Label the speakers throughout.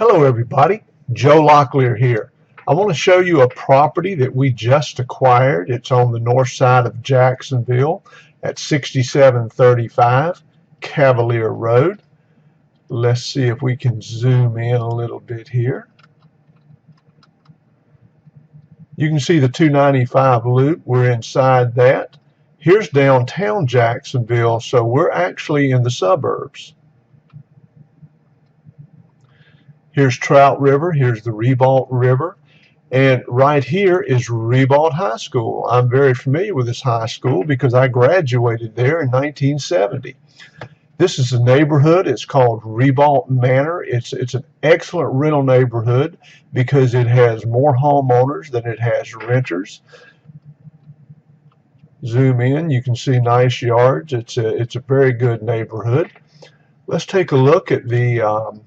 Speaker 1: Hello everybody, Joe Locklear here. I want to show you a property that we just acquired. It's on the north side of Jacksonville at 6735 Cavalier Road. Let's see if we can zoom in a little bit here. You can see the 295 loop. We're inside that. Here's downtown Jacksonville, so we're actually in the suburbs. Here's Trout River, here's the Ribault River, and right here is Ribault High School. I'm very familiar with this high school because I graduated there in 1970. This is a neighborhood. It's called Ribault Manor. It's an excellent rental neighborhood because it has more homeowners than it has renters. Zoom in, you can see nice yards. It's a very good neighborhood. Let's take a look at the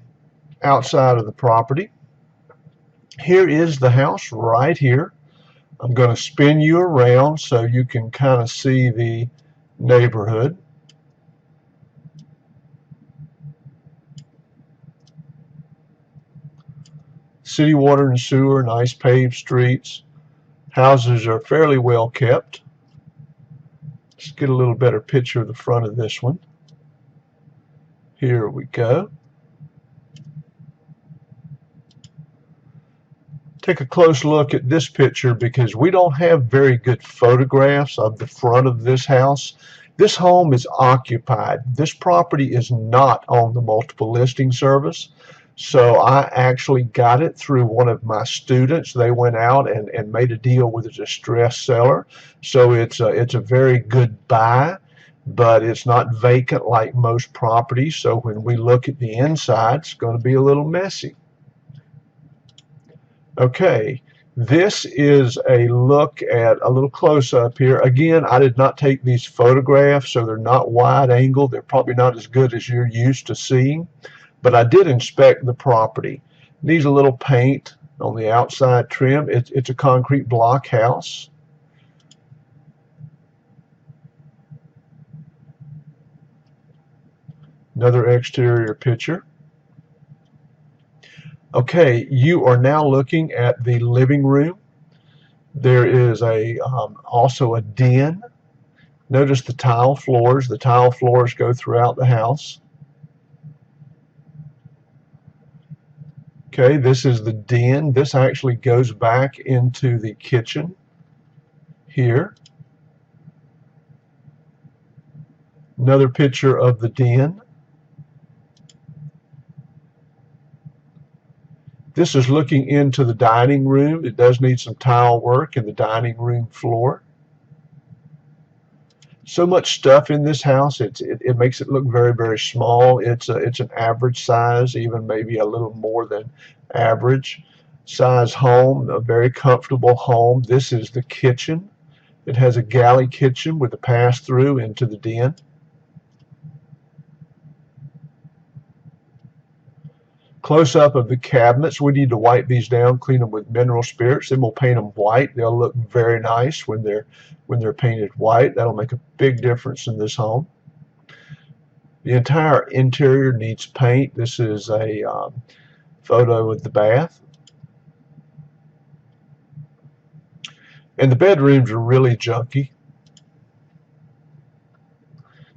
Speaker 1: outside of the property. Here is the house right here. I'm going to spin you around so you can kind of see the neighborhood. City water and sewer, nice paved streets. Houses are fairly well kept. Let's get a little better picture of the front of this one. Here we go. Take a close look at this picture because we don't have very good photographs of the front of this house. This home is occupied. This property is not on the multiple listing service. So I actually got it through one of my students. They went out and made a deal with a distressed seller. So it's a very good buy, but it's not vacant like most properties. So when we look at the inside, it's going to be a little messy. Okay, this is a look at a little close-up here. Again, I did not take these photographs, so they're not wide angle. They're probably not as good as you're used to seeing, but I did inspect the property. Needs a little paint on the outside trim. It's a concrete block house. Another exterior picture. Okay, you are now looking at the living room. There is also a den. Notice the tile floors. The tile floors go throughout the house. Okay, this is the den. This actually goes back into the kitchen here. Another picture of the den. This is looking into the dining room. It does need some tile work in the dining room floor. So much stuff in this house, it makes it look very, very small. It's an average size, even maybe a little more than average size home, a very comfortable home. This is the kitchen. It has a galley kitchen with a pass-through into the den. Close-up of the cabinets. We need to wipe these down, clean them with mineral spirits, then we'll paint them white. They'll look very nice when they're painted white. That'll make a big difference in this home. The entire interior needs paint. This is a photo of the bath. And the bedrooms are really junky.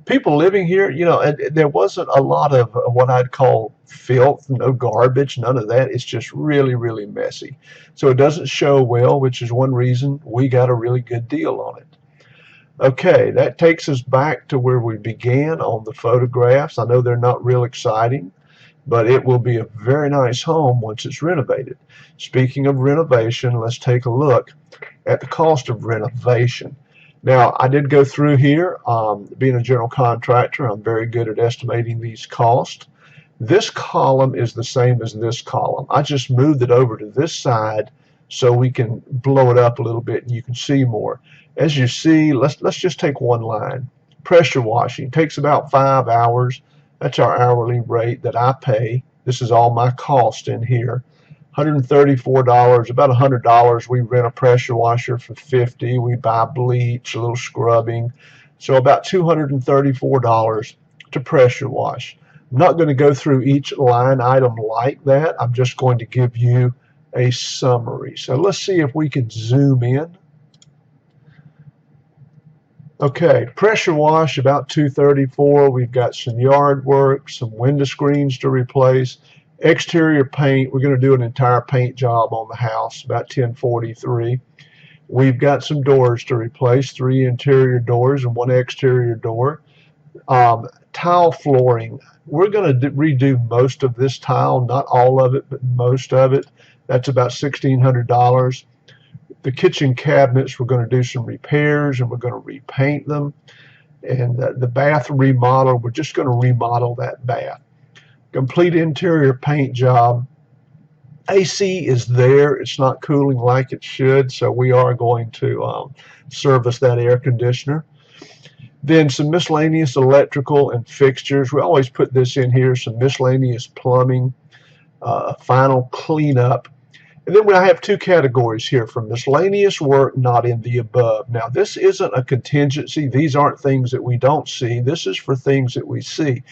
Speaker 1: People living here, you know, there wasn't a lot of what I'd call filth, no garbage, none of that. It's just really, really messy. So it doesn't show well, which is one reason we got a really good deal on it. Okay, that takes us back to where we began on the photographs. I know they're not real exciting, but it will be a very nice home once it's renovated. Speaking of renovation, let's take a look at the cost of renovation. Now, I did go through here. Being a general contractor, I'm very good at estimating these costs. This column is the same as this column. I just moved it over to this side so we can blow it up a little bit and you can see more. As you see, let's just take one line. Pressure washing takes about 5 hours. That's our hourly rate that I pay. This is all my cost in here. $134, about $100. We rent a pressure washer for $50. We buy bleach, a little scrubbing. So about $234 to pressure wash. I'm not going to go through each line item like that. I'm just going to give you a summary. So let's see if we can zoom in. Okay, pressure wash about 234. We've got some yard work, some window screens to replace. Exterior paint, we're going to do an entire paint job on the house, about 1043. We've got some doors to replace, 3 interior doors and 1 exterior door. Tile flooring, we're going to redo most of this tile, not all of it, but most of it. That's about $1,600. The kitchen cabinets, we're going to do some repairs and we're going to repaint them. And the bath remodel, we're just going to remodel that bath. Complete interior paint job. AC is there. It's not cooling like it should, so we are going to service that air conditioner. Then some miscellaneous electrical and fixtures. We always put this in here, some miscellaneous plumbing, final cleanup. And then I have 2 categories here for miscellaneous work not in the above. Now, this isn't a contingency. These aren't things that we don't see. This is for things that we see.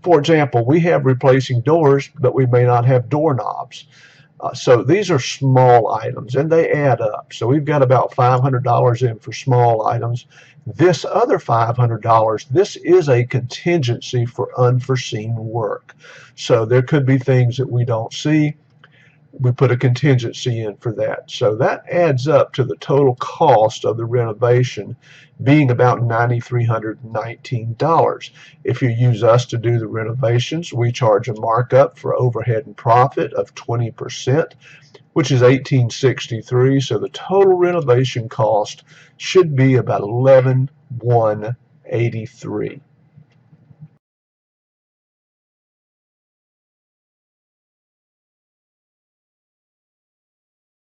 Speaker 1: For example, we have replacing doors, but we may not have doorknobs. So these are small items, and they add up. So we've got about $500 in for small items. This other $500, this is a contingency for unforeseen work. So there could be things that we don't see. We put a contingency in for that. So that adds up to the total cost of the renovation being about $9,319. If you use us to do the renovations, we charge a markup for overhead and profit of 20%, which is $1,863. So the total renovation cost should be about $11,183.